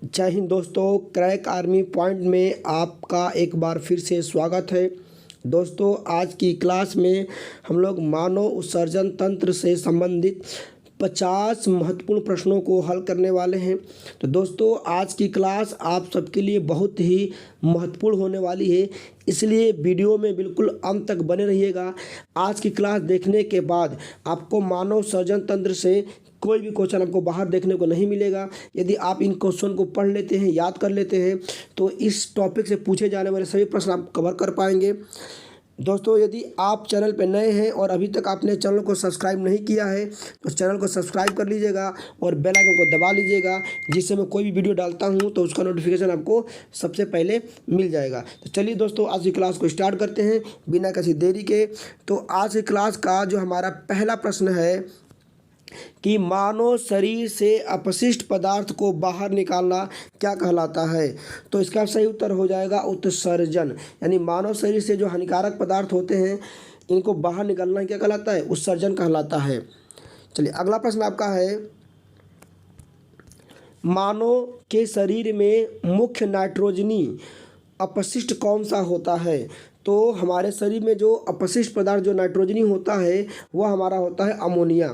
जय हिंद दोस्तों, crack army point में आपका एक बार फिर से स्वागत है। दोस्तों, आज की क्लास में हम लोग मानव उत्सर्जन तंत्र से संबंधित 50 महत्वपूर्ण प्रश्नों को हल करने वाले हैं। तो दोस्तों, आज की क्लास आप सबके लिए बहुत ही महत्वपूर्ण होने वाली है, इसलिए वीडियो में बिल्कुल अंत तक बने रहिएगा। आज की क्लास देखने के बाद आपको मानव उत्सर्जन तंत्र से कोई भी क्वेश्चन आपको बाहर देखने को नहीं मिलेगा। यदि आप इन क्वेश्चन को पढ़ लेते हैं, याद कर लेते हैं, तो इस टॉपिक से पूछे जाने वाले सभी प्रश्न आप कवर कर पाएंगे। दोस्तों, यदि आप चैनल पर नए हैं और अभी तक आपने चैनल को सब्सक्राइब नहीं किया है तो चैनल को सब्सक्राइब कर लीजिएगा और बेल आइकन को दबा लीजिएगा, जिससे मैं कोई भी वीडियो डालता हूं तो उसका नोटिफिकेशन आपको सबसे पहले मिल जाएगा। तो चलिए दोस्तों, आज की क्लास को स्टार्ट करते हैं बिना किसी देरी के। तो आज की क्लास का जो हमारा पहला प्रश्न है कि मानव शरीर से अपशिष्ट पदार्थ को बाहर निकालना क्या कहलाता है। तो इसका सही उत्तर हो जाएगा उत्सर्जन। यानी मानव शरीर से जो हानिकारक पदार्थ होते हैं इनको बाहर निकालना क्या कहलाता है, उत्सर्जन कहलाता है। चलिए, अगला प्रश्न आपका है, मानव के शरीर में मुख्य नाइट्रोजनी अपशिष्ट कौन सा होता है। तो हमारे शरीर में जो अपशिष्ट पदार्थ जो नाइट्रोजनी होता है वह हमारा होता है अमोनिया।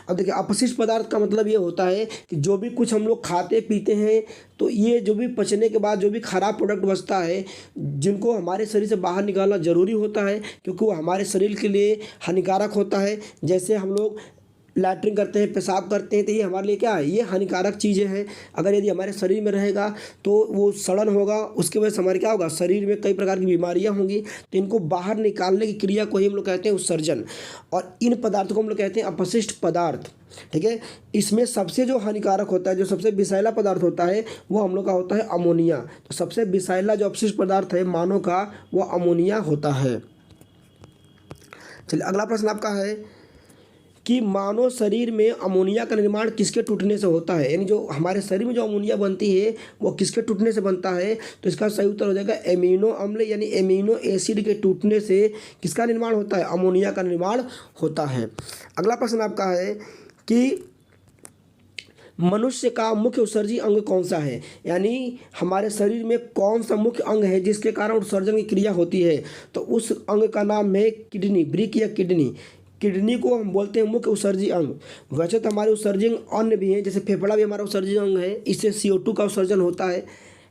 अब देखिए, अपशिष्ट पदार्थ का मतलब ये होता है कि जो भी कुछ हम लोग खाते पीते हैं तो ये जो भी पचने के बाद जो भी खराब प्रोडक्ट बचता है, जिनको हमारे शरीर से बाहर निकालना ज़रूरी होता है क्योंकि वो हमारे शरीर के लिए हानिकारक होता है। जैसे हम लोग लैट्रिन करते हैं, पेशाब करते हैं, तो ये हमारे लिए क्या है, ये हानिकारक चीज़ें हैं। अगर यदि हमारे शरीर में रहेगा तो वो सड़न होगा, उसकी वजह से हमारे क्या होगा, शरीर में कई प्रकार की बीमारियां होंगी। तो इनको बाहर निकालने की क्रिया को ही हम लोग कहते हैं उत्सर्जन। और इन पदार्थों को हम लोग कहते हैं अपशिष्ट पदार्थ। ठीक है, इसमें सबसे जो हानिकारक होता है, जो सबसे विषैला पदार्थ होता है, वो हम लोग का होता है अमोनिया। तो सबसे विषैला जो अपशिष्ट पदार्थ है मानव का, वो अमोनिया होता है। चलिए, अगला प्रश्न आपका है कि मानव शरीर में अमोनिया का निर्माण किसके टूटने से होता है। यानी जो हमारे शरीर में जो अमोनिया बनती है वो किसके टूटने से बनता है। तो इसका सही उत्तर हो जाएगा एमिनो अम्ल यानी एमिनो एसिड के टूटने से किसका निर्माण होता है, अमोनिया का निर्माण होता है। अगला प्रश्न आपका है कि मनुष्य का मुख्य उत्सर्जी अंग कौन सा है। यानी हमारे शरीर में कौन सा मुख्य अंग है जिसके कारण उत्सर्जन की क्रिया होती है। तो उस अंग का नाम है किडनी, ब्रिक या किडनी। किडनी को हम बोलते हैं मुख्य उत्सर्जी अंग। वैसे तो हमारे उत्सर्जी अंग अन्य भी हैं, जैसे फेफड़ा भी हमारा उत्सर्जी अंग है, इससे CO2 का उत्सर्जन होता है।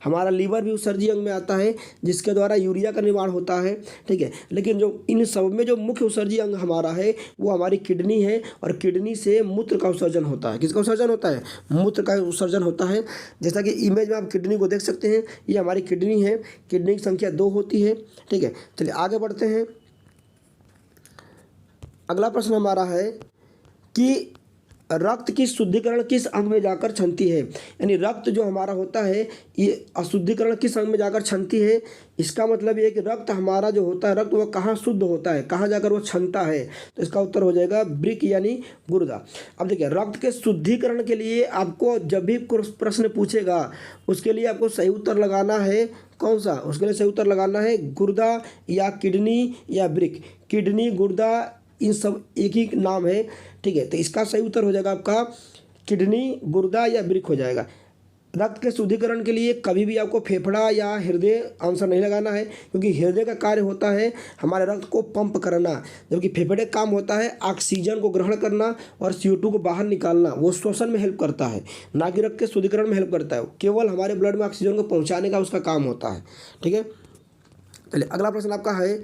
हमारा लीवर भी उत्सर्जी अंग में आता है जिसके द्वारा यूरिया का निर्माण होता है। ठीक है, लेकिन जो इन सब में जो मुख्य उत्सर्जी अंग हमारा है वो हमारी किडनी है, और किडनी से मूत्र का उत्सर्जन होता है। किसका उत्सर्जन होता है, मूत्र का उत्सर्जन होता है। जैसा कि इमेज में आप किडनी को देख सकते हैं, ये हमारी किडनी है। किडनी की संख्या 2 होती है। ठीक है, चलिए आगे बढ़ते हैं। अगला प्रश्न हमारा है कि रक्त की शुद्धिकरण किस अंग में जाकर छनती है। यानी रक्त जो हमारा होता है ये अशुद्धिकरण किस अंग में जाकर छनती है। इसका मतलब ये है कि रक्त हमारा जो होता है, रक्त वह कहाँ शुद्ध होता है, कहाँ जाकर वो छनता है। तो इसका उत्तर हो जाएगा वृक्क यानी गुर्दा। अब देखिए, रक्त के शुद्धिकरण के लिए आपको जब भी प्रश्न पूछेगा उसके लिए आपको सही उत्तर लगाना है कौन सा, उसके लिए सही उत्तर लगाना है गुर्दा या किडनी या वृक्क। किडनी, गुर्दा, इन सब एक ही नाम है। ठीक है, तो इसका सही उत्तर हो जाएगा आपका किडनी, गुर्दा या वृक्क हो जाएगा। रक्त के शुद्धिकरण के लिए कभी भी आपको फेफड़ा या हृदय आंसर नहीं लगाना है, क्योंकि हृदय का कार्य होता है हमारे रक्त को पंप करना, जबकि फेफड़े का काम होता है ऑक्सीजन को ग्रहण करना और CO2 को बाहर निकालना। वो श्वसन में हेल्प करता है, ना कि रक्त के शुद्धिकरण में हेल्प करता है। केवल हमारे ब्लड में ऑक्सीजन को पहुँचाने का उसका काम होता है। ठीक है, चलिए अगला प्रश्न आपका है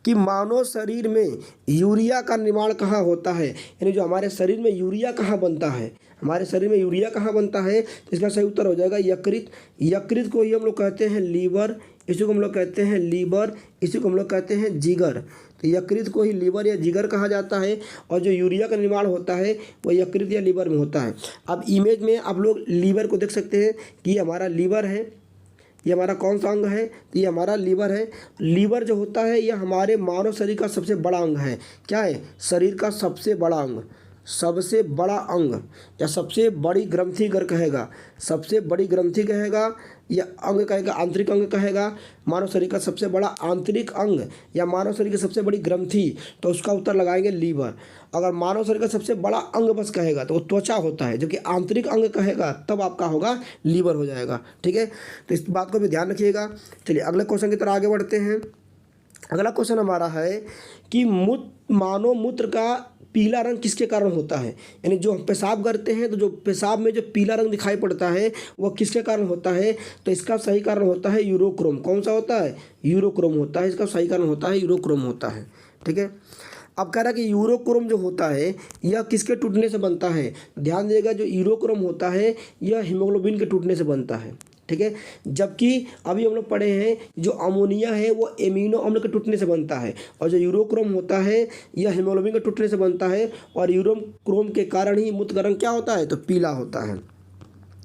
कि मानव शरीर में यूरिया का निर्माण कहाँ होता है। यानी जो हमारे शरीर में यूरिया कहाँ बनता है, हमारे शरीर में यूरिया कहाँ बनता है। तो इसका सही उत्तर हो जाएगा यकृत। यकृत को ही हम लोग कहते हैं लीवर, इसी को हम लोग कहते हैं लीवर, इसी को हम लोग कहते हैं जिगर। तो यकृत को ही लीवर या जिगर कहा जाता है, और जो यूरिया का निर्माण होता है वो यकृत या लीवर में होता है। अब इमेज में आप लोग लीवर को देख सकते हैं कि ये हमारा लीवर है। ये हमारा कौन सा अंग है, तो ये हमारा लीवर है। लीवर जो होता है यह हमारे मानव शरीर का सबसे बड़ा अंग है। क्या है, शरीर का सबसे बड़ा अंग। सबसे बड़ा अंग या सबसे बड़ी ग्रंथि अगर कहेगा, सबसे बड़ी ग्रंथि कहेगा या अंग कहेगा, आंतरिक अंग कहेगा, मानव शरीर का सबसे बड़ा आंतरिक अंग या मानव शरीर की सबसे बड़ी ग्रंथि, तो उसका उत्तर लगाएंगे लीवर। अगर मानव शरीर का सबसे बड़ा अंग बस कहेगा तो वो त्वचा होता है, जबकि आंतरिक अंग कहेगा तब आपका होगा लीवर हो जाएगा। ठीक है, तो इस बात को भी ध्यान रखिएगा। चलिए अगले क्वेश्चन की तरफ आगे बढ़ते हैं। अगला क्वेश्चन हमारा है कि मानव मूत्र का पीला रंग किसके कारण होता है। यानी जो हम पेशाब करते हैं तो जो पेशाब में जो पीला रंग दिखाई पड़ता है वह किसके कारण होता है, तो इसका सही कारण होता है यूरोक्रोम। कौन सा होता है, यूरोक्रोम होता है, इसका सही कारण होता है यूरोक्रोम होता है। ठीक है, अब कह रहा है कि यूरोक्रोम जो होता है यह किसके टूटने से बनता है। ध्यान दिएगा, जो यूरोक्रोम होता है यह हीमोग्लोबिन के टूटने से बनता है। ठीक है, जबकि अभी हम लोग पढ़े हैं जो अमोनिया है वो एमिनो अम्ल के टूटने से बनता है, और जो यूरोक्रोम होता है यह हीमोग्लोबिन के टूटने से बनता है, और यूरोक्रोम के कारण ही मूत्र का रंग क्या होता है, तो पीला होता है।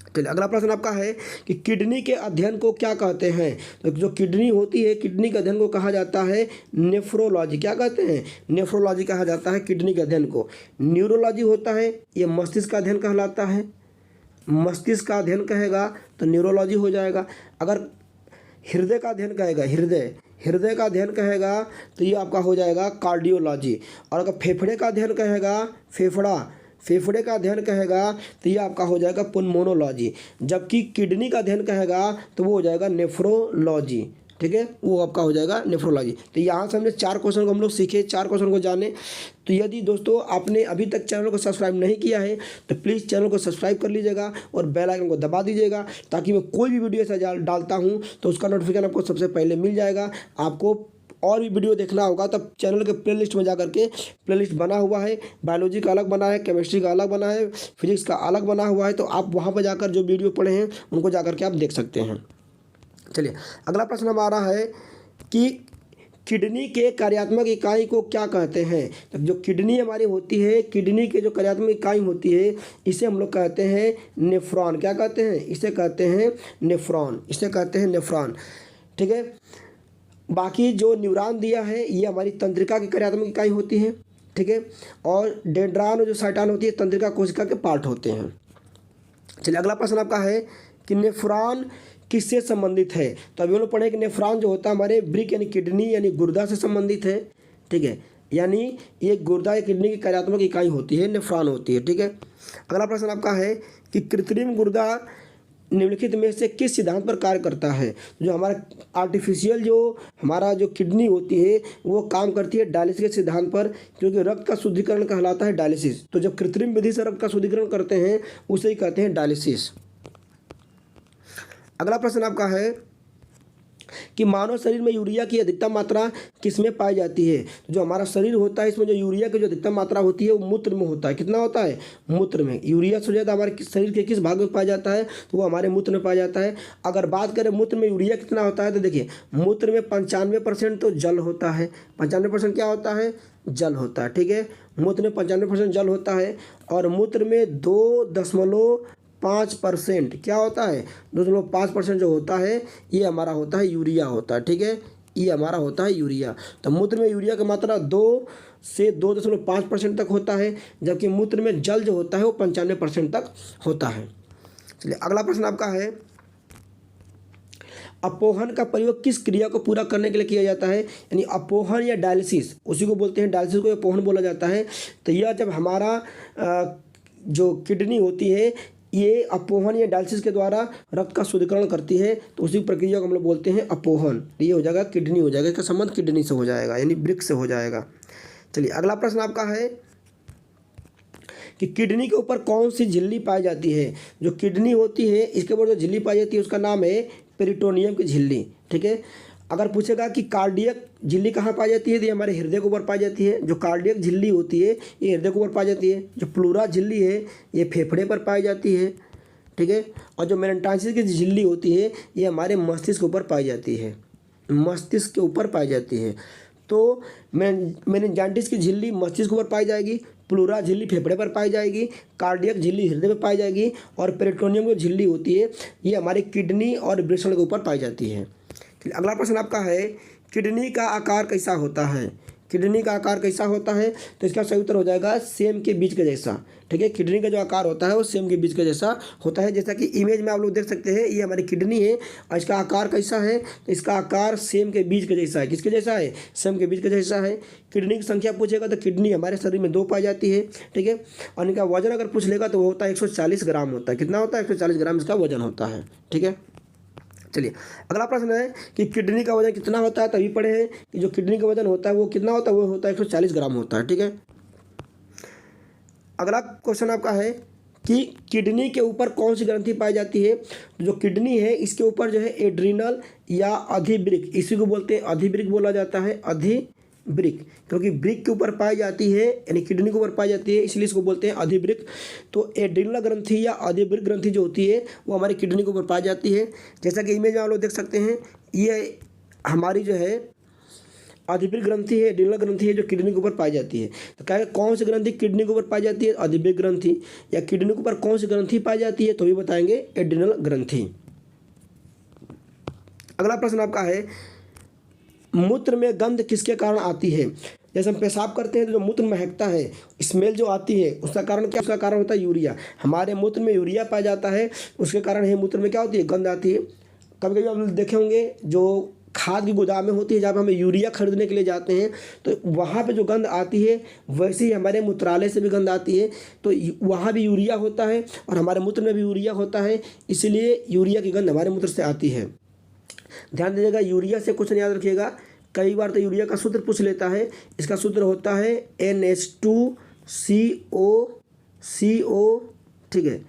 चलिए अगला प्रश्न आपका है कि किडनी के अध्ययन को क्या कहते हैं। तो जो किडनी होती है, किडनी के अध्ययन को कहा जाता है नेफ्रोलॉजी। क्या कहते हैं, नेफ्रोलॉजी कहा जाता है किडनी के अध्ययन को। न्यूरोलॉजी होता है, ये मस्तिष्क का अध्ययन कहलाता है। मस्तिष्क का अध्ययन कहेगा तो न्यूरोलॉजी हो जाएगा। अगर हृदय का अध्ययन कहेगा, हृदय का अध्ययन कहेगा तो ये आपका हो जाएगा कार्डियोलॉजी। और अगर फेफड़े का अध्ययन कहेगा, फेफड़े का अध्ययन कहेगा तो ये आपका हो जाएगा पुल्मोनोलॉजी। जबकि किडनी का अध्ययन कहेगा तो वो हो जाएगा नेफ्रोलॉजी। ठीक है, वो आपका हो जाएगा नेफ्रोलॉजी। तो यहाँ से हमने 4 क्वेश्चन को हम लोग सीखे, 4 क्वेश्चन को जाने। तो यदि दोस्तों आपने अभी तक चैनल को सब्सक्राइब नहीं किया है तो प्लीज़ चैनल को सब्सक्राइब कर लीजिएगा और बेल आइकन को दबा दीजिएगा, ताकि मैं कोई भी वीडियो ऐसा डालता हूँ तो उसका नोटिफिकेशन आपको सबसे पहले मिल जाएगा। आपको और भी वीडियो देखना होगा तब चैनल के प्लेलिस्ट में जा करके, प्लेलिस्ट बना हुआ है, बायोलॉजी का अलग बना है, केमिस्ट्री का अलग बना है, फिजिक्स का अलग बना हुआ है, तो आप वहाँ पर जाकर जो वीडियो पढ़े हैं उनको जा करके आप देख सकते हैं। चलिए अगला प्रश्न हमारा है कि किडनी के कार्यात्मक इकाई को क्या कहते हैं। तो जो किडनी हमारी होती है, किडनी के जो कार्यात्मक इकाई होती है इसे हम लोग कहते हैं नेफ्रॉन। क्या कहते हैं, इसे कहते हैं नेफ्रॉन, इसे कहते हैं नेफ्रॉन। ठीक है, बाकी जो न्यूरॉन दिया है ये हमारी तंत्रिका की कार्यात्मक इकाई होती है। ठीक है, और डेंड्रान और जो साइटॉन होती है तंत्रिका कोशिका के पार्ट होते हैं। चलिए अगला प्रश्न आपका है कि नेफ्रॉन किससे संबंधित है। तो अभी हम लोग पढ़े कि नेफ्रॉन जो होता है हमारे ब्रिक यानी किडनी यानी गुर्दा से संबंधित है। ठीक है, यानी ये गुर्दा या किडनी की कार्यात्मक इकाई होती है, नेफ्रॉन होती है। ठीक है, अगला प्रश्न आपका है कि कृत्रिम गुर्दा निम्नलिखित में से किस सिद्धांत पर कार्य करता है। जो हमारा आर्टिफिशियल जो हमारा जो किडनी होती है वो काम करती है डायलिसिस के सिद्धांत पर, क्योंकि रक्त का शुद्धिकरण कहलाता है डायलिसिस। तो जब कृत्रिम विधि से रक्त का शुद्धिकरण करते हैं उसे ही कहते हैं डायलिसिस। अगला प्रश्न आपका है कि मानव शरीर में यूरिया की अधिकतम मात्रा किसमें पाई जाती है। जो हमारा शरीर होता है इसमें जो यूरिया की जो अधिकतम मात्रा होती है वो मूत्र में होता है। कितना होता है, मूत्र में। यूरिया सबसे ज़्यादा हमारे शरीर के किस भाग में पाया जाता है, तो वो हमारे मूत्र में पाया जाता है। अगर बात करें मूत्र में यूरिया कितना होता है तो देखिए मूत्र में 95% तो जल होता है। 95% क्या होता है, जल होता है। ठीक है, मूत्र में 95% जल होता है, और मूत्र में 2.5% क्या होता है, 2.5% जो होता है ये हमारा होता है यूरिया होता है। ठीक है, ये हमारा होता है यूरिया। तो मूत्र में यूरिया की मात्रा 2 से 2.5% तक होता है, जबकि मूत्र में जल जो होता है वो 95% तक होता है। चलिए अगला प्रश्न आपका है अपोहन का प्रयोग किस क्रिया को पूरा करने के लिए किया जाता है। यानी अपोहन या डायलिसिस, उसी को बोलते हैं, डायलिसिस को अपोहन बोला जाता है। तो यह जब हमारा जो किडनी होती है ये अपोहन या डायलिसिस के द्वारा रक्त का शुद्धिकरण करती है, तो उसी प्रक्रिया को हम लोग बोलते हैं अपोहन। ये हो जाएगा किडनी हो जाएगा, इसका संबंध किडनी से हो जाएगा, यानी वृक्क से हो जाएगा। चलिए अगला प्रश्न आपका है कि किडनी के ऊपर कौन सी झिल्ली पाई जाती है। जो किडनी होती है इसके ऊपर जो झिल्ली पाई जाती है उसका नाम है पेरिटोनियम की झिल्ली। ठीक है, अगर पूछेगा कि कार्डियक झिल्ली कहाँ पाई जाती है तो ये हमारे हृदय के ऊपर पाई जाती है। जो कार्डियक झिल्ली होती है ये हृदय के ऊपर पाई जाती है। जो प्लूरा झिल्ली है ये फेफड़े पर पाई जाती है। ठीक है, और जो मेनिंजाइटिस की झिल्ली होती है ये हमारे मस्तिष्क के ऊपर पाई जाती है, मस्तिष्क के ऊपर पाई जाती है। तो मेनिंजाइटिस की झिल्ली मस्तिष्क के ऊपर पाई जाएगी, प्लूरा झिल्ली फेफड़े पर पाई जाएगी, कार्डियक झिल्ली हृदय पर पाई जाएगी, और पेरिटोनियम की झिल्ली होती है ये हमारी किडनी और वृषण के ऊपर पाई जाती है। अगला प्रश्न आपका है किडनी का आकार कैसा होता है। किडनी का आकार कैसा होता है, तो इसका सही उत्तर हो जाएगा सेम के बीज के जैसा। ठीक है, किडनी का जो आकार होता है वो सेम के बीज के जैसा होता है। जैसा कि इमेज में आप लोग देख सकते हैं, ये हमारी किडनी है और इसका आकार कैसा है, तो इसका आकार सेम के बीज के जैसा है। किसके जैसा है, सेम के बीज के जैसा है। किडनी की संख्या पूछेगा तो किडनी हमारे शरीर में 2 पाई जाती है। ठीक है, और इनका वजन अगर पूछ लेगा तो वो होता है 140 ग्राम होता है। कितना होता है, 140 ग्राम इसका वजन होता है। ठीक है, चलिए अगला प्रश्न है कि किडनी का वजन कितना होता है, तभी पढ़े हैं कि जो किडनी का वजन होता है वो कितना होता है, वो होता है 140 ग्राम होता है। ठीक है, अगला क्वेश्चन आपका है कि किडनी के ऊपर कौन सी ग्रंथि पाई जाती है। जो किडनी है इसके ऊपर जो है एड्रिनल या अधिवृक्क, इसी को बोलते हैं अधिवृक्क बोला जाता है, अधिवृक्क, क्योंकि वृक्क के ऊपर पाई जाती है, यानी किडनी के ऊपर पाई जाती है, इसलिए इसको बोलते हैं अधिवृक्क। तो एड्रिनल ग्रंथि या अधिवृक्क ग्रंथि जो होती है वो हमारी किडनी के ऊपर पाई जाती है। जैसा कि इमेज में आप लोग देख सकते हैं, ये हमारी जो है अधिवृक्क ग्रंथि है, एड्रिनल ग्रंथि है जो किडनी के ऊपर पाई जाती है। तो क्या कौन सी ग्रंथि किडनी के ऊपर पाई जाती है, अधिवृक्क ग्रंथि, या किडनी के ऊपर कौन सी ग्रंथि पाई जाती है, तो भी बताएंगे एड्रिनल ग्रंथि। अगला प्रश्न आपका है मूत्र में गंध किसके कारण आती है। जैसे हम पेशाब करते हैं तो जो मूत्र महकता है, स्मेल जो आती है, उसका कारण क्या, उसका कारण होता है यूरिया। हमारे मूत्र में यूरिया पाया जाता है, उसके कारण है मूत्र में क्या होती है, गंध आती है। कभी कभी आप देखे होंगे जो खाद की गोदामें होती है, जब हमें यूरिया खरीदने के लिए जाते हैं तो वहाँ पे जो गंध आती है वैसे ही हमारे मूत्रालय से भी गंध आती है। तो वहाँ भी यूरिया होता है और हमारे मूत्र में भी यूरिया होता है, इसलिए यूरिया की गंध हमारे मूत्र से आती है। ध्यान दीजिएगा, यूरिया से कुछ नहीं याद रखिएगा, कई बार तो यूरिया का सूत्र पूछ लेता है। इसका सूत्र होता है NH2CO, ठीक है,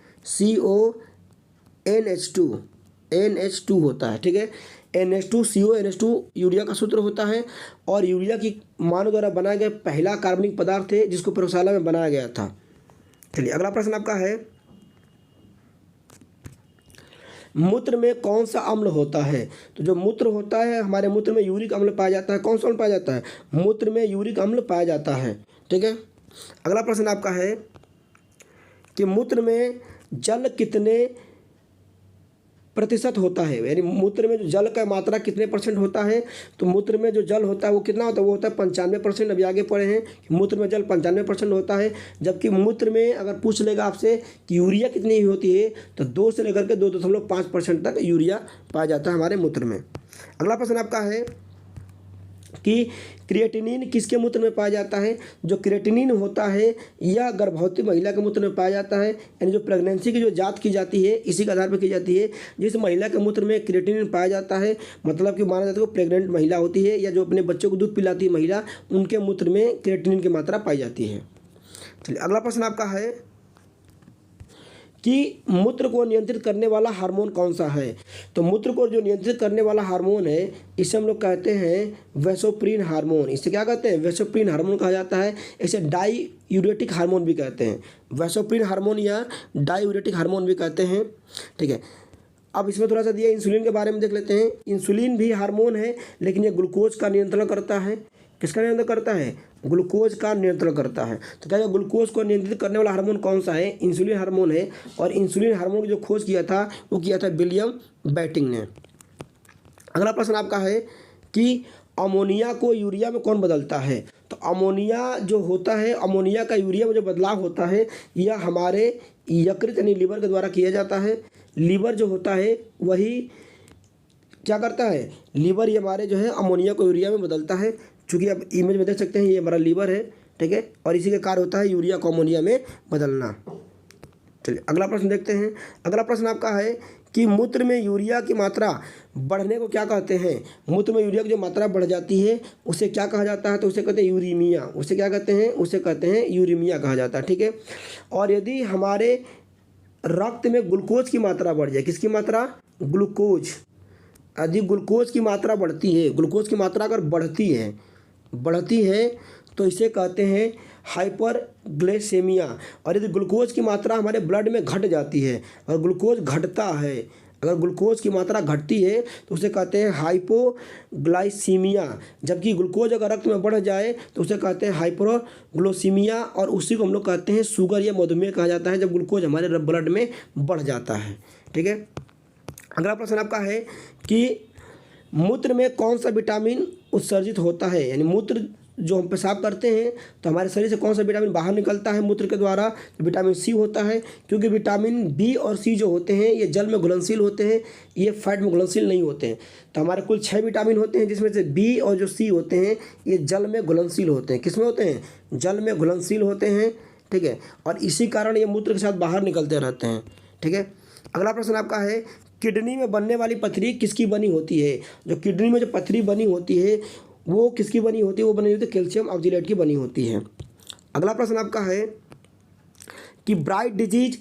NH2 होता है। ठीक है, NH2CO यूरिया का सूत्र होता है और यूरिया की मानव द्वारा बनाया गया पहला कार्बनिक पदार्थ है जिसको प्रयोगशाला में बनाया गया था। चलिए अगला प्रश्न आपका है मूत्र में कौन सा अम्ल होता है। तो जो मूत्र होता है, हमारे मूत्र में यूरिक अम्ल पाया जाता है। कौन सा अम्ल पाया जाता है, मूत्र में यूरिक अम्ल पाया जाता है। ठीक है, अगला प्रश्न आपका है कि मूत्र में जल कितने प्रतिशत होता है, यानी मूत्र में जो जल का मात्रा कितने % होता है। तो मूत्र में जो जल होता है वो कितना होता है, वो होता है 95%। अभी आगे पढ़े हैं कि मूत्र में जल 95% होता है। जबकि मूत्र में अगर पूछ लेगा आपसे कि यूरिया कितनी होती है, तो 2 से लेकर के 2.5% तक यूरिया पाया जाता है हमारे मूत्र में। अगला प्रश्न आपका है कि क्रिएटिनिन किसके मूत्र में पाया जाता है। जो क्रिएटिनिन होता है यह गर्भवती महिला के मूत्र में पाया जाता है, यानी जो प्रेगनेंसी की जो जांच की जाती है इसी के आधार पर की जाती है। जिस महिला के मूत्र में क्रिएटिनिन पाया जाता है, मतलब कि माना जाता है वो प्रेग्नेंट महिला होती है या जो अपने बच्चों को दूध पिलाती है महिला, उनके मूत्र में क्रिएटिनिन की मात्रा पाई जाती है। चलिए अगला प्रश्न आपका है कि मूत्र को नियंत्रित करने वाला हार्मोन कौन सा है। तो मूत्र को जो नियंत्रित करने वाला हार्मोन है इसे हम लोग कहते हैं वैसोप्रीन हार्मोन। इसे क्या कहते हैं, वैसोप्रीन हार्मोन कहा जाता है। इसे डाईयूरेटिक हार्मोन भी कहते हैं, वैसोप्रीन हार्मोन या डाईयूरेटिक हार्मोन भी कहते हैं। ठीक है, अब इसमें थोड़ा सा दिया इंसुलिन के बारे में देख लेते हैं। इंसुलिन भी हार्मोन है, लेकिन ये ग्लूकोज का नियंत्रण करता है। किसका नियंत्रण करता है, ग्लूकोज का नियंत्रण करता है। तो क्या ग्लूकोज को नियंत्रित करने वाला हार्मोन कौन सा है, इंसुलिन हार्मोन है। और इंसुलिन हार्मोन की जो खोज किया था वो किया था विलियम बेंटिंक ने। अगला प्रश्न आपका है कि अमोनिया को यूरिया में कौन बदलता है। तो अमोनिया जो होता है, अमोनिया का यूरिया में जो बदलाव होता है यह हमारे यकृत यानी लीवर के द्वारा किया जाता है। लीवर जो होता है वही क्या करता है, लीवर ये हमारे जो है अमोनिया को यूरिया में बदलता है। चूँकि आप इमेज में देख सकते हैं ये हमारा लीवर है। ठीक है, और इसी के कार्य होता है यूरिया को अमोनिया में बदलना। चलिए अगला प्रश्न देखते हैं। अगला प्रश्न आपका है कि मूत्र में यूरिया की मात्रा बढ़ने को क्या कहते हैं। मूत्र में यूरिया की जो मात्रा बढ़ जाती है उसे क्या कहा जाता है, तो उसे कहते हैं यूरीमिया। उसे क्या कहते हैं, उसे कहते हैं यूरीमिया कहा जाता है। ठीक है, और यदि हमारे रक्त में ग्लूकोज की मात्रा बढ़ जाए, किसकी मात्रा, ग्लूकोज, यदि ग्लूकोज की मात्रा बढ़ती है, ग्लूकोज की मात्रा अगर बढ़ती है तो इसे कहते हैं हाइपरग्लाइसेमिया। और यदि ग्लूकोज की मात्रा हमारे ब्लड में घट जाती है, और ग्लूकोज घटता है, अगर ग्लूकोज की मात्रा घटती है तो उसे कहते हैं हाइपोग्लाइसीमिया। जबकि ग्लूकोज अगर रक्त में बढ़ जाए तो उसे कहते हैं हाइपोग्लाइसीमिया, और उसी को हम लोग कहते हैं शुगर या मधुमेह कहा जाता है जब ग्लूकोज हमारे ब्लड में बढ़ जाता है। ठीक है, अगला प्रश्न आपका है कि मूत्र में कौन सा विटामिन उत्सर्जित होता है, यानी मूत्र जो हम पेशाब करते हैं तो हमारे शरीर से कौन सा विटामिन बाहर निकलता है मूत्र के द्वारा, तो विटामिन सी होता है। क्योंकि विटामिन बी और सी जो होते हैं ये जल में घुलनशील होते हैं, ये फैट में घुलनशील नहीं होते हैं। तो हमारे कुल 6 विटामिन होते हैं, जिसमें से बी और जो सी होते हैं ये जल में घुलनशील होते हैं। किसमें होते हैं? जल में घुलनशील होते हैं, ठीक है। और इसी कारण ये मूत्र के साथ बाहर निकलते रहते हैं, ठीक है। अगला प्रश्न आपका है, किडनी में बनने वाली पथरी किसकी बनी होती है? जो किडनी में जो पथरी बनी होती है वो किसकी बनी होती है? वो बनी होती है कैल्शियम ऑक्जेलेट की बनी होती है। अगला प्रश्न आपका है कि ब्राइट डिजीज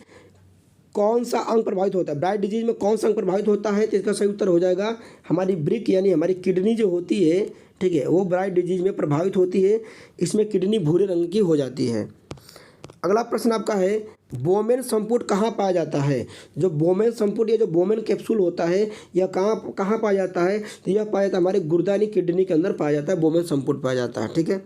कौन सा अंग प्रभावित होता है? ब्राइट डिजीज में कौन सा अंग प्रभावित होता है? तो इसका सही उत्तर हो जाएगा हमारी ब्रिक यानी हमारी किडनी जो होती है, ठीक है, वो ब्राइट डिजीज में प्रभावित होती है। इसमें किडनी भूरे रंग की हो जाती है। अगला प्रश्न आपका है, बोमेन संपुट कहाँ पाया जाता है? जो बोमेन संपुट या जो बोमेन कैप्सूल होता है यह कहाँ पाया जाता है? तो यह पाया जाता है हमारे गुर्दा यानी किडनी के अंदर पाया जाता है, बोमेन संपुट पाया जाता है, ठीक है।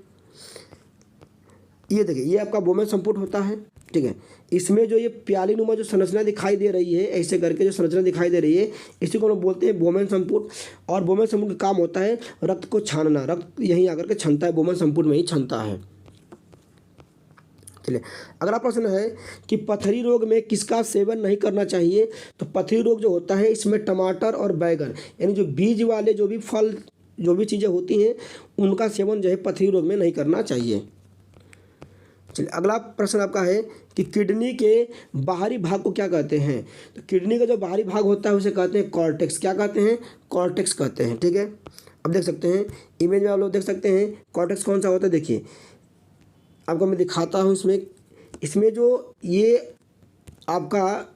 ये देखिए, ये आपका बोमेन संपुट होता है, ठीक है। इसमें जो ये प्याली नुमा जो संरचना दिखाई दे रही है, ऐसे करके जो संरचना दिखाई दे रही है, इसी को हम बोलते हैं बोमेन संपुट। और बोमेन संपुट का काम होता है रक्त को छानना, रक्त यहीं आकर के छनता है, बोमेन संपुट में ही छनता है। चलिए, अगला प्रश्न है कि पथरी रोग में किसका सेवन नहीं करना चाहिए? तो पथरी रोग जो होता है इसमें टमाटर और बैगन यानी जो बीज वाले जो भी फल जो भी चीज़ें होती हैं उनका सेवन जो है पथरी रोग में नहीं करना चाहिए। चलिए, अगला प्रश्न आपका है कि किडनी के बाहरी भाग को क्या कहते हैं? तो किडनी का जो बाहरी भाग होता है उसे कहते हैं कॉर्टेक्स। क्या कहते हैं? कॉर्टेक्स कहते हैं, ठीक है। अब देख सकते हैं इमेज में आप लोग देख सकते हैं कॉर्टेक्स कौन सा होता है। देखिए आपको मैं दिखाता हूँ। इसमें जो ये आपका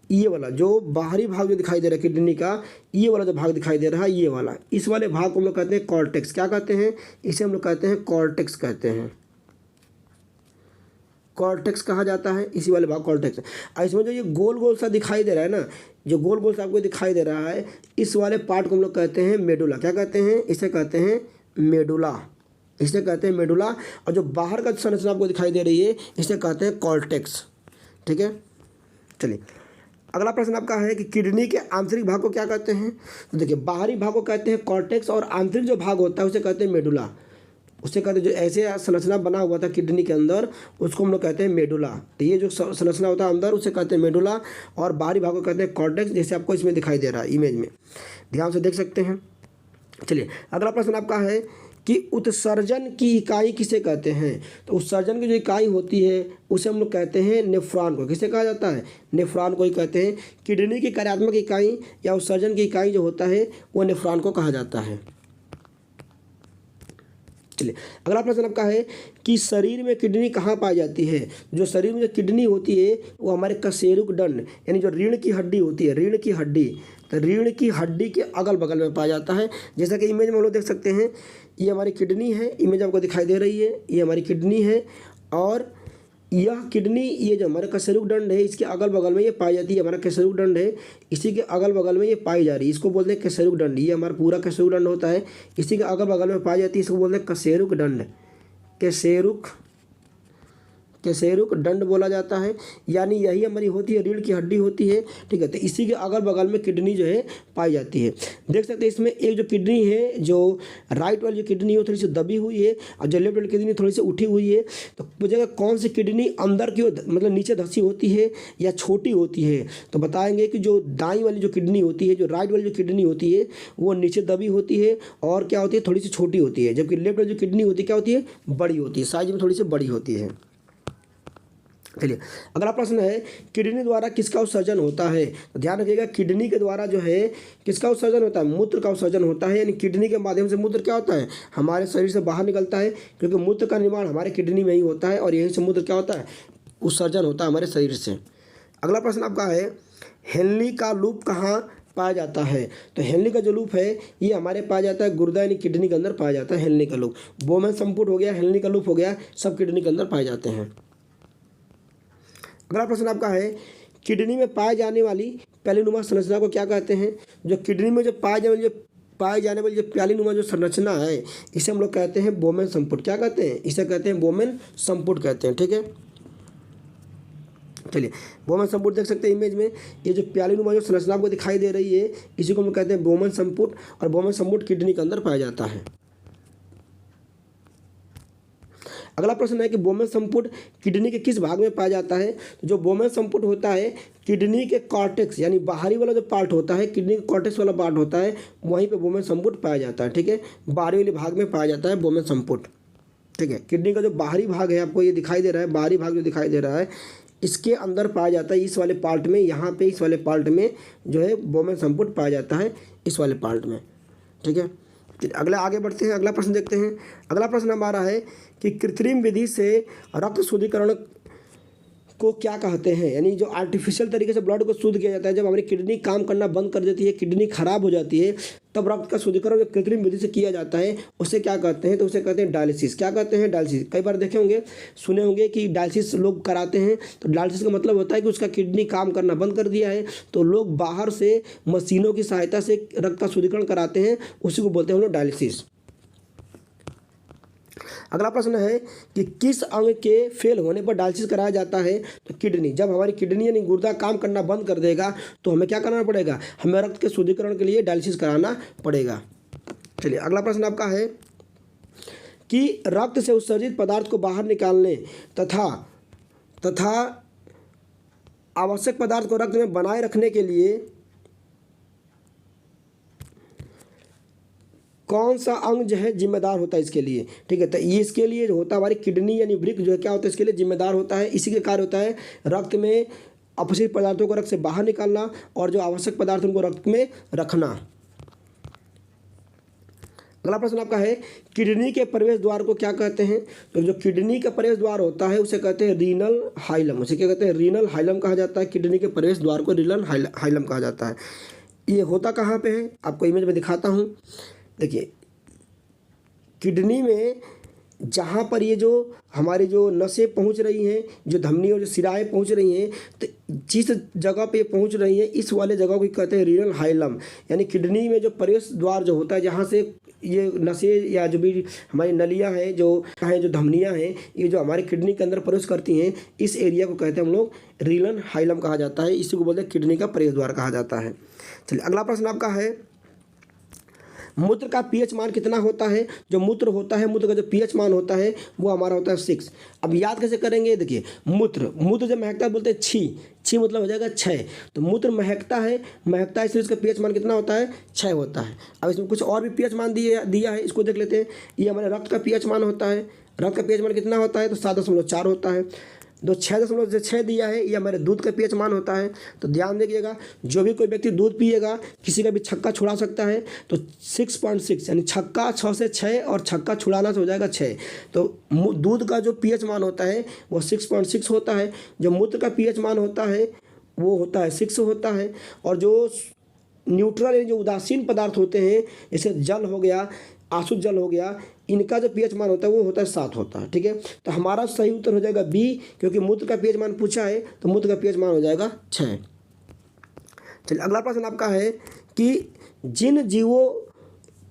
ये वाला जो बाहरी भाग जो दिखाई दे रहा है किडनी का, ये वाला जो भाग दिखाई दे रहा है, ये वाला, इस वाले भाग को हम लोग कहते हैं कॉर्टेक्स। क्या कहते हैं? इसे हम लोग कहते हैं कॉर्टेक्स कहते हैं। कॉर्टेक्स कहा जाता है इसी वाले भाग कॉर्टेक्स। और इसमें जो ये गोल गोल सा दिखाई दे रहा है ना, जो गोल गोल सा आपको दिखाई दे रहा है, इस वाले पार्ट को हम लोग कहते हैं मेडुला। क्या कहते हैं? इसे कहते हैं मेडुला। इसे कहते हैं मेडुला। और जो बाहर का संरचना आपको दिखाई दे रही है इसे कहते हैं कॉर्टेक्स, ठीक है। चलिए, अगला प्रश्न आपका है कि किडनी के आंतरिक भाग को क्या कहते हैं? तो देखिए, बाहरी भाग को कहते हैं कॉर्टेक्स और आंतरिक जो भाग होता है उसे कहते हैं मेडुला। उसे कहते हैं जो ऐसे संरचना बना हुआ था किडनी के अंदर उसको हम लोग कहते हैं मेडुला। तो ये जो संरचना होता है अंदर उसे कहते हैं मेडुला और बाहरी भाग को कहते हैं कॉर्टेक्स, जैसे आपको इसमें दिखाई दे रहा है इमेज में, ध्यान से देख सकते हैं। चलिए, अगला प्रश्न आपका है कि उत्सर्जन की इकाई किसे कहते हैं? तो उत्सर्जन की जो इकाई होती है उसे हम लोग कहते हैं नेफ्रॉन को। किसे कहा जाता है? नेफ्रॉन को ही कहते हैं। किडनी की कार्यात्मक इकाई या उत्सर्जन की इकाई जो होता है वो नेफ्रॉन को कहा जाता है। चलिए, अगला प्रश्न आपका है कि शरीर में किडनी कहाँ पाई जाती है? जो शरीर में जो किडनी होती है वो हमारे कशेरुक दंड यानी जो रीढ़ की हड्डी होती है, रीढ़ की हड्डी, तो रीढ़ की हड्डी के अगल बगल में पाया जाता है। जैसा कि इमेज में हम लोग देख सकते हैं, ये हमारी किडनी है, इमेज आपको दिखाई दे रही है, ये हमारी किडनी है और यह किडनी ये जो हमारा कशेरुक दंड है इसके अगल बगल में ये पाई जाती है। हमारा कशेरुक दंड है, इसी के अगल बगल में ये पाई जा रही है, इसको बोलते हैं कशेरुक दंड। ये हमारा पूरा कशेरुक दंड होता है, इसी के अगल बगल में पाई जाती है, इसको बोलते हैं कशेरुक दंड। कशेरुक दंड बोला जाता है, यानी यही हमारी होती है रीढ़ की हड्डी होती है, ठीक है। तो इसी के अगल बगल में किडनी जो है पाई जाती है। देख सकते हैं इसमें एक जो किडनी है, जो राइट वाली जो किडनी है वो थोड़ी सी दबी हुई है और जो लेफ्ट वाली किडनी थोड़ी सी उठी हुई है। तो पूछेगा कौन सी किडनी अंदर की मतलब नीचे धंसी होती है या छोटी होती है? तो बताएंगे कि जो दाईं वाली जो किडनी होती है, जो राइट वाली जो किडनी होती है वो नीचे दबी होती है और क्या होती है, थोड़ी सी छोटी होती है। जबकि लेफ्ट वाली जो किडनी होती है क्या होती है, बड़ी होती है, साइज में थोड़ी सी बड़ी होती है। चलिए, अगला प्रश्न है किडनी द्वारा किसका उत्सर्जन होता है? तो ध्यान रखिएगा, किडनी के द्वारा जो है किसका उत्सर्जन होता है? मूत्र का उत्सर्जन होता है। यानी किडनी के माध्यम से मूत्र क्या होता है, हमारे शरीर से बाहर निकलता है, क्योंकि मूत्र का निर्माण हमारे किडनी में ही होता है और यहीं से मूत्र क्या होता है, उत्सर्जन होता है हमारे शरीर से। अगला प्रश्न आपका है हेनली का लूप कहाँ पाया जाता है? तो हेनली का जो लूप है ये हमारे पाया जाता है गुर्दा यानी किडनी के अंदर पाया जाता है हेनली का लूप। बोमेन संपुट हो गया, हेनली का लूप हो गया, सब किडनी के अंदर पाए जाते हैं। अगला प्रश्न आपका है किडनी में पाए जाने वाली प्यालीनुमा संरचना को क्या कहते हैं? जो किडनी में जो पाए जाने वाली जो प्यालीनुमा जो संरचना है इसे हम लोग कहते हैं बोमेन संपुट। क्या कहते हैं? इसे कहते हैं बोमेन संपुट कहते हैं, ठीक है। चलिए, बोमेन संपुट देख सकते हैं इमेज में, ये जो प्यालीनुमा जो संरचना आपको दिखाई दे रही है इसी को हम कहते हैं बोमेन संपुट और बोमेन संपुट किडनी के अंदर पाया जाता है। अगला प्रश्न है कि बोमेन संपुट किडनी के किस भाग में पाया जाता है। तो जो बोमेन संपुट होता है किडनी के कॉर्टेक्स यानी बाहरी वाला जो पार्ट होता है, किडनी के कॉर्टेक्स वाला पार्ट होता है, वहीं पे बोमेन संपुट पाया जाता है। ठीक है, बाहरी वाले भाग में पाया जाता है बोमेन संपुट। ठीक है, किडनी का जो बाहरी भाग है आपको ये दिखाई दे रहा है, बाहरी भाग जो दिखाई दे रहा है इसके अंदर पाया जाता है, इस वाले पार्ट में, यहाँ पे इस वाले पार्ट में जो है बोमेन संपुट पाया जाता है, इस वाले पार्ट में। ठीक है, अगला आगे बढ़ते हैं, अगला प्रश्न देखते हैं। अगला प्रश्न हमारा है कि कृत्रिम विधि से रक्त शुद्धिकरण को क्या कहते हैं। यानी जो आर्टिफिशियल तरीके से ब्लड को शुद्ध किया जाता है, जब हमारी किडनी काम करना बंद कर देती है, किडनी खराब हो जाती है, तब रक्त का शुद्धिकरण जो कृत्रिम विधि से किया जाता है उसे क्या कहते हैं। तो उसे कहते हैं डायलिसिस। क्या कहते हैं? डायलिसिस। कई बार देखे होंगे, सुने होंगे कि डायलिसिस लोग कराते हैं। तो डायलिसिस का मतलब होता है कि उसका किडनी काम करना बंद कर दिया है, तो लोग बाहर से मशीनों की सहायता से रक्त का शुद्धिकरण कराते हैं, उसी को बोलते हैं हम लोग डायलिसिस। अगला प्रश्न है कि किस अंग के फेल होने पर डायलिसिस कराया जाता है। तो किडनी। जब हमारी किडनी यानी गुर्दा काम करना बंद कर देगा तो हमें क्या करना पड़ेगा, हमें रक्त के शुद्धिकरण के लिए डायलिसिस कराना पड़ेगा। चलिए अगला प्रश्न आपका है कि रक्त से उत्सर्जित पदार्थ को बाहर निकालने तथा आवश्यक पदार्थ को रक्त में बनाए रखने के लिए कौन सा अंग जो है जिम्मेदार होता है इसके लिए। ठीक है, तो ये इसके लिए जो होता है हमारी किडनी यानी वृक्क जो है क्या होता है इसके लिए जिम्मेदार होता है। इसी के कार्य होता है रक्त में अपशिष्ट पदार्थों को रक्त से बाहर निकालना और जो आवश्यक पदार्थ उनको रक्त में रखना। अगला प्रश्न आपका है किडनी के प्रवेश द्वार को क्या कहते हैं। तो जो किडनी का प्रवेश द्वार होता है उसे कहते हैं रीनल हाइलम। उसे क्या कहते हैं? रीनल हाइलम कहा जाता है। किडनी के प्रवेश द्वार को रीनल हाइलम कहा जाता है। ये होता कहाँ पे है, आपको इमेज में दिखाता हूँ। देखिए, किडनी में जहाँ पर ये जो हमारी जो नसें पहुँच रही हैं, जो धमनी और जो शिराएँ पहुँच रही हैं, तो जिस जगह पे पहुँच रही हैं इस वाले जगह को कहते हैं रीनल हाइलम। यानी किडनी में जो प्रवेश द्वार जो होता है, जहाँ से ये नसें या जो भी हमारी नलियाँ हैं, जो धमनियाँ हैं, ये जो हमारे किडनी के अंदर प्रवेश करती हैं, इस एरिया को कहते हैं हम लोग रीनल हाइलम कहा जाता है। इसी को बोलते हैं किडनी का प्रवेश द्वार कहा जाता है। चलिए अगला प्रश्न आपका है मूत्र का पीएच मान कितना होता है। जो मूत्र होता है, मूत्र का जो पीएच मान होता है वो हमारा होता है 6। अब याद कैसे करेंगे, देखिए मूत्र जब महकता है बोलते हैं छी मतलब हो जाएगा 6। तो मूत्र महकता है इसलिए इसका पीएच मान कितना होता है 6 होता है। अब इसमें कुछ और भी पीएच मान दिया है, इसको देख लेते हैं। ये हमारे रक्त का पीएच मान होता है। रक्त का पीएच मान कितना होता है, तो 7.4 होता है। 6.6 दिया है, ये हमारे दूध का पीएच मान होता है। तो ध्यान देखिएगा, जो भी कोई व्यक्ति दूध पिएगा, किसी का भी छक्का छुड़ा सकता है, तो 6.6 यानी छक्का 6 से 6 और छक्का छुड़ाना से हो जाएगा 6। तो दूध का जो पीएच मान होता है वो 6.6 होता है। जो मूत्र का पीएच मान होता है वो होता है 6 होता है। और जो न्यूट्रल यानी जो उदासीन पदार्थ होते हैं, जैसे जल हो गया, आशुद्ध जल हो गया, इनका जो पीएच मान होता है वो होता है 7 होता है। ठीक है, तो हमारा सही उत्तर हो जाएगा बी, क्योंकि मूत्र का पीएच मान पूछा है तो मूत्र का पीएच मान हो जाएगा 6। चलिए अगला प्रश्न आपका है कि जिन जीवों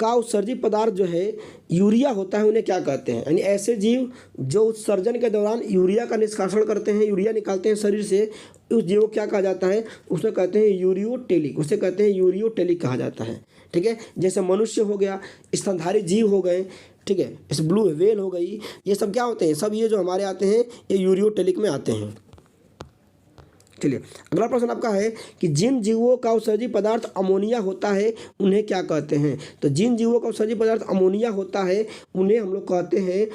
का उत्सर्जित पदार्थ जो है यूरिया होता है उन्हें क्या कहते हैं। यानी ऐसे जीव जो उत्सर्जन के दौरान यूरिया का निष्कासन करते हैं, यूरिया निकालते हैं शरीर से, उस जीव को क्या कहा जाता है, उसे कहते हैं यूरियोटेलिक। उसे कहते हैं यूरियोटेलिक कहा जाता है। ठीक है, जैसे मनुष्य हो गया, स्तनधारी जीव हो गए, ठीक है, जैसे ब्लू व्हेल हो गई, ये सब क्या होते हैं, सब ये जो हमारे आते हैं ये यूरियोटेलिक में आते हैं। चलिए अगला प्रश्न आपका है कि जिन जीवों का उत्सर्जित पदार्थ अमोनिया होता है उन्हें क्या कहते हैं। तो जिन जीवों का उत्सर्जित पदार्थ अमोनिया होता है उन्हें हम लोग कहते हैं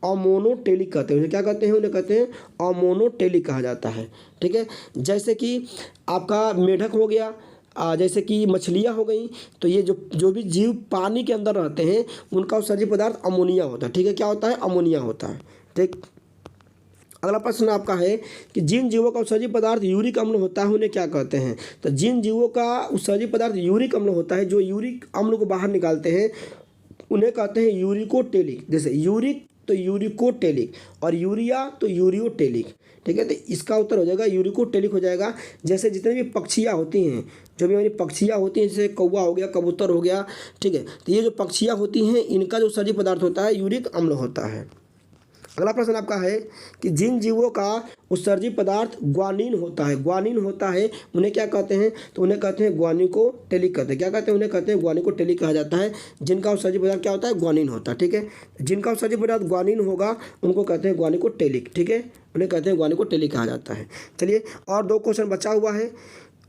अमोनोटेलिक कहते हैं। उन्हें क्या कहते हैं, उन्हें कहते हैं अमोनोटेलिक कहा जाता है। ठीक है, जैसे कि आपका मेढक हो गया, जैसे कि मछलियाँ हो गई, तो ये जो भी जीव पानी के अंदर रहते हैं उनका उत्सर्जित पदार्थ अमोनिया होता है। ठीक है, क्या होता है, अमोनिया होता है। ठीक, अगला प्रश्न आपका है कि जिन जीवों का उत्सर्जित पदार्थ यूरिक अम्ल होता है उन्हें क्या कहते हैं। तो जिन जीवों का उत्सर्जित पदार्थ यूरिक अम्ल होता है, जो यूरिक अम्ल को बाहर निकालते हैं, उन्हें कहते हैं यूरिकोटेलिक। जैसे यूरिक तो यूरिकोटेलिक और यूरिया तो यूरियोटेलिक। ठीक है, तो इसका उत्तर हो जाएगा यूरिकोटेलिक हो जाएगा। जैसे जितने भी पक्षियाँ होती हैं, जो भी हमारी पक्षियाँ होती हैं, जैसे कौवा हो गया, कबूतर हो गया, ठीक है, तो ये जो पक्षियाँ होती हैं इनका जो उत्सर्जित पदार्थ होता है यूरिक अम्ल होता है। अगला प्रश्न आपका है कि जिन जीवों का उत्सर्जी पदार्थ ग्वानिन होता है, ग्वानिन होता है, उन्हें क्या कहते हैं? तो उन्हें कहते हैं ग्वानिकोटेलिक कहते हैं। क्या कहते हैं? उन्हें कहते हैं ग्वानिकोटेलिक कहा जाता है। जिनका उत्सर्जी पदार्थ क्या होता है? ग्वानिन होता है। ठीक है, जिनका उत्सर्जी पदार्थ ग्वानिन होगा उनको कहते हैं ग्वानिकोटेलिक। ठीक है, उन्हें कहते हैं ग्वानिकोटेलिक कहा जाता है। चलिए, और 2 क्वेश्चन बचा हुआ है।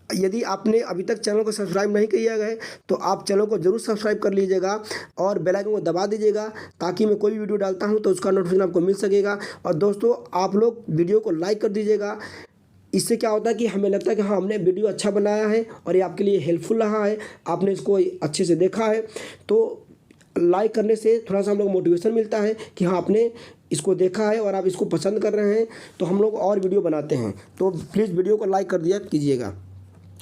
यदि आपने अभी तक चैनल को सब्सक्राइब नहीं किया है तो आप चैनल को जरूर सब्सक्राइब कर लीजिएगा और बेल आइकन को दबा दीजिएगा, ताकि मैं कोई भी वीडियो डालता हूं तो उसका नोटिफिकेशन आपको मिल सकेगा। और दोस्तों, आप लोग वीडियो को लाइक कर दीजिएगा। इससे क्या होता है कि हमें लगता है कि हाँ, हमने वीडियो अच्छा बनाया है और ये आपके लिए हेल्पफुल रहा है, आपने इसको अच्छे से देखा है। तो लाइक करने से थोड़ा सा हम लोग मोटिवेशन मिलता है कि हाँ, आपने इसको देखा है और आप इसको पसंद कर रहे हैं, तो हम लोग और वीडियो बनाते हैं। तो प्लीज़ वीडियो को लाइक कर दिया कीजिएगा।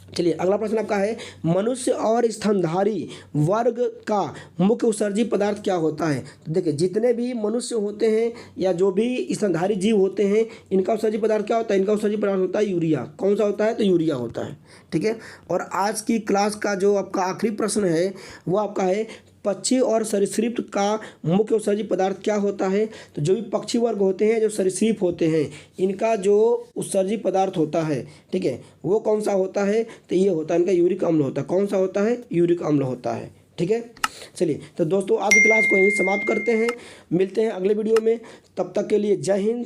चलिए, अगला प्रश्न आपका है, मनुष्य और स्तनधारी वर्ग का मुख्य उत्सर्जी पदार्थ क्या होता है? तो देखिए, जितने भी मनुष्य होते हैं या जो भी स्तनधारी जीव होते हैं, इनका उत्सर्जी पदार्थ क्या होता है? इनका उत्सर्जी पदार्थ होता है यूरिया। कौन सा होता है? तो यूरिया होता है। ठीक है, और आज की क्लास का जो आपका आखिरी प्रश्न है वो आपका है, पक्षी और सरीसृप का मुख्य उत्सर्जी पदार्थ क्या होता है? तो जो भी पक्षी वर्ग होते हैं, जो सरीसृप होते हैं, इनका जो उत्सर्जी पदार्थ होता है, ठीक है, वो कौन सा होता है? तो ये होता है इनका यूरिक अम्ल होता है। कौन सा होता है? यूरिक अम्ल होता है। ठीक है, चलिए, तो दोस्तों आज की क्लास को यहीं समाप्त करते हैं। मिलते हैं अगले वीडियो में। तब तक के लिए जय हिंद,